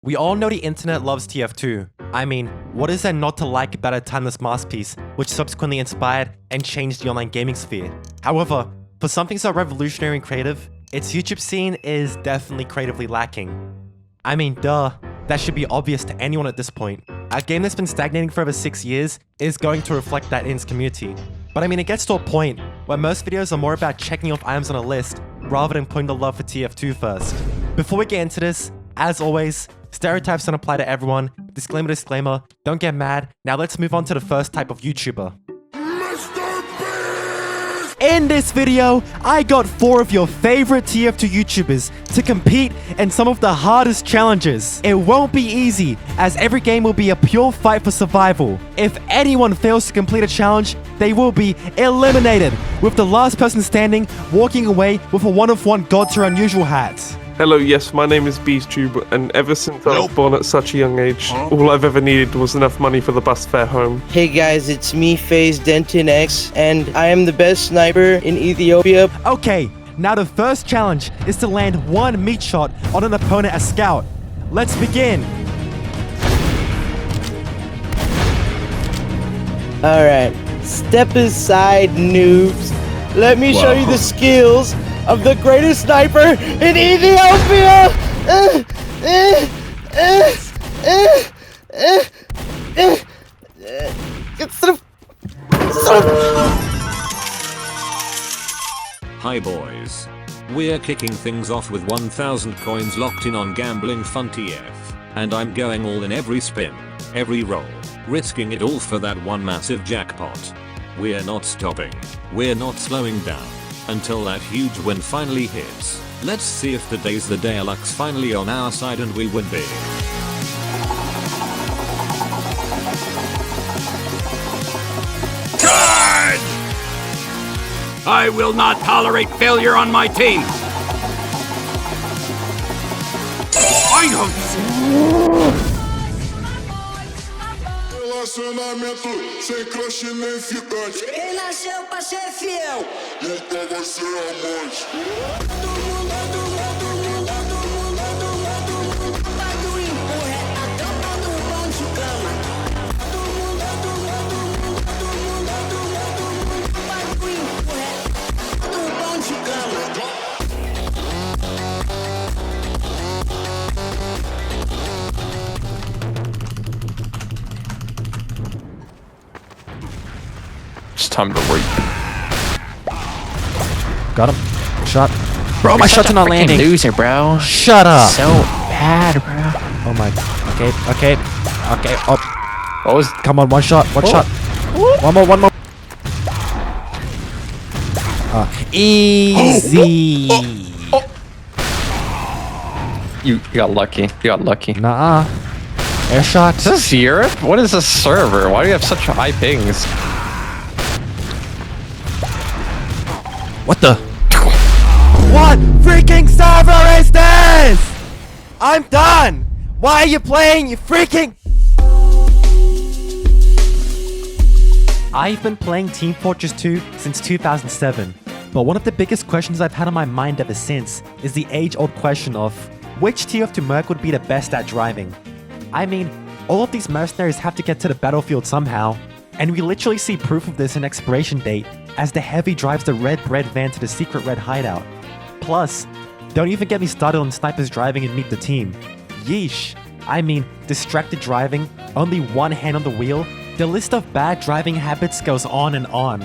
We all know the internet loves TF2. I mean, what is there not to like about a timeless masterpiece, which subsequently inspired and changed the online gaming sphere? However, for something so revolutionary and creative, its YouTube scene is definitely creatively lacking. I mean, duh, that should be obvious to anyone at this point. A game that's been stagnating for over 6 years is going to reflect that in its community. But I mean, it gets to a point where most videos are more about checking off items on a list rather than putting the love for TF2 first. Before we get into this, as always, stereotypes don't apply to everyone. Disclaimer, disclaimer, don't get mad. Now let's move on to the first type of YouTuber. In this video, I got 4 of your favorite TF2 YouTubers to compete in some of the hardest challenges. It won't be easy, as every game will be a pure fight for survival. If anyone fails to complete a challenge, they will be eliminated, with the last person standing walking away with a one-of-one Gods Are Unusual hat. Hello, yes, my name is MrBeast, and ever since I was born at such a young age, all I've ever needed was enough money for the bus fare home. Hey guys, it's me, FaZe Denton X, and I am the best sniper in Ethiopia. Okay, now the first challenge is to land 1 meat shot on an opponent as scout. Let's begin. Alright, step aside, noobs. Let me show you the skills of the greatest sniper in Ethiopia! Hi boys. We're kicking things off with 1000 coins locked in on Gambling Fun TF. And I'm going all in every spin, every roll, risking it all for that one massive jackpot. We're not stopping. We're not slowing down until that huge win finally hits. Let's see if today's the day luck's finally on our side and we win big. Charge! I will not tolerate failure on my team. Relacionamento sem crush nem ficante. Quem nasceu pra ser fiel? Nunca vai ser amante. It's time to reap. Got him. Shot. Bro, my shot's not landing. Loser, bro. Shut up. So bad, bro. Oh my. Okay. Oh. What was? Come on, one shot. One shot. One more. Easy. You got lucky. You got lucky. Nah. Air shot. Is this Europe? What is this server? Why do you have such high pings? What the? What freaking server is this? I'm done. Why are you playing, you freaking? I've been playing Team Fortress 2 since 2007, but one of the biggest questions I've had on my mind ever since is the age-old question of which TF2 Merc would be the best at driving. I mean, all of these mercenaries have to get to the battlefield somehow, and we literally see proof of this in Expiration Date as the Heavy drives the red van to the secret red hideout. Plus, don't even get me started on snipers driving and Meet the Team. Yeesh. I mean, distracted driving, only one hand on the wheel, the list of bad driving habits goes on and on.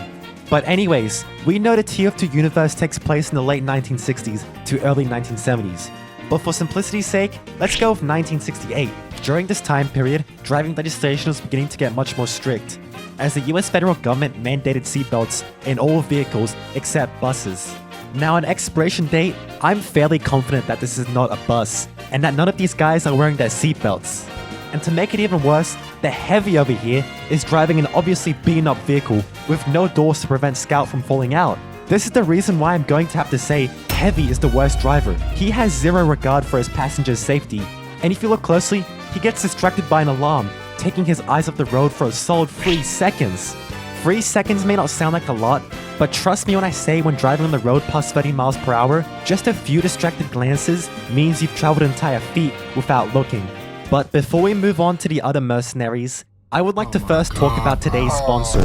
But anyways, we know the TF2 universe takes place in the late 1960s to early 1970s. But for simplicity's sake, let's go with 1968. During this time period, driving legislation was beginning to get much more strict, as the US federal government mandated seatbelts in all vehicles except buses. Now on Expiration Date, I'm fairly confident that this is not a bus, and that none of these guys are wearing their seatbelts. And to make it even worse, the Heavy over here is driving an obviously beaten up vehicle with no doors to prevent Scout from falling out. This is the reason why I'm going to have to say Heavy is the worst driver. He has zero regard for his passengers' safety, and if you look closely, he gets distracted by an alarm, taking his eyes off the road for a solid 3 seconds. 3 seconds may not sound like a lot, but trust me when I say when driving on the road past 30 miles per hour, just a few distracted glances means you've traveled entire feet without looking. But before we move on to the other mercenaries, I would like to first talk about today's sponsor,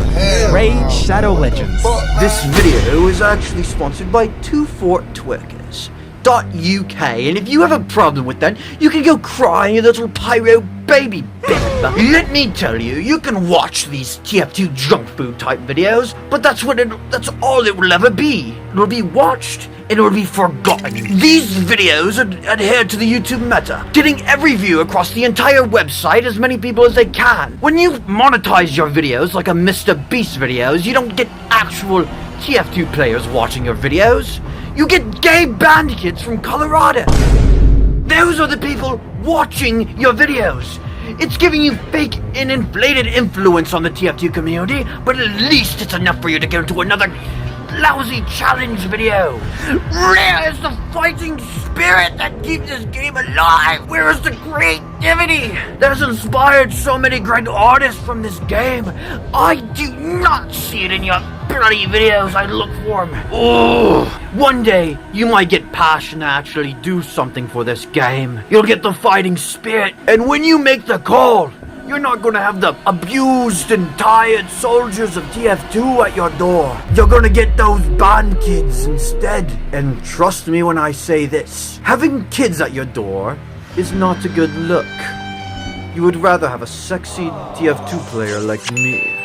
Rage Shadow Legends. This video is actually sponsored by 24Twerkers.uk, and if you have a problem with that, you can go cry in your little pyro baby bed. Let me tell you, you can watch these TF2 junk food type videos, but that's all it will ever be. It'll be watched and it will be forgotten. These videos adhere to the YouTube meta, getting every view across the entire website, as many people as they can. When you monetize your videos like a MrBeast videos, you don't get actual TF2 players watching your videos. You get gay band kids from Colorado. Those are the people watching your videos. It's giving you fake and inflated influence on the TF2 community, but at least it's enough for you to go to another lousy challenge video. Where is the fighting spirit that keeps this game alive? Where is the creativity that has inspired so many great artists from this game? I do not see it in your bloody videos. I look for them. Oh, one day you might get passion to actually do something for this game. You'll get the fighting spirit, and when you make the call, you're not gonna have the abused and tired soldiers of TF2 at your door. You're gonna get those band kids instead. And trust me when I say this, having kids at your door is not a good look. You would rather have a sexy TF2 player like me.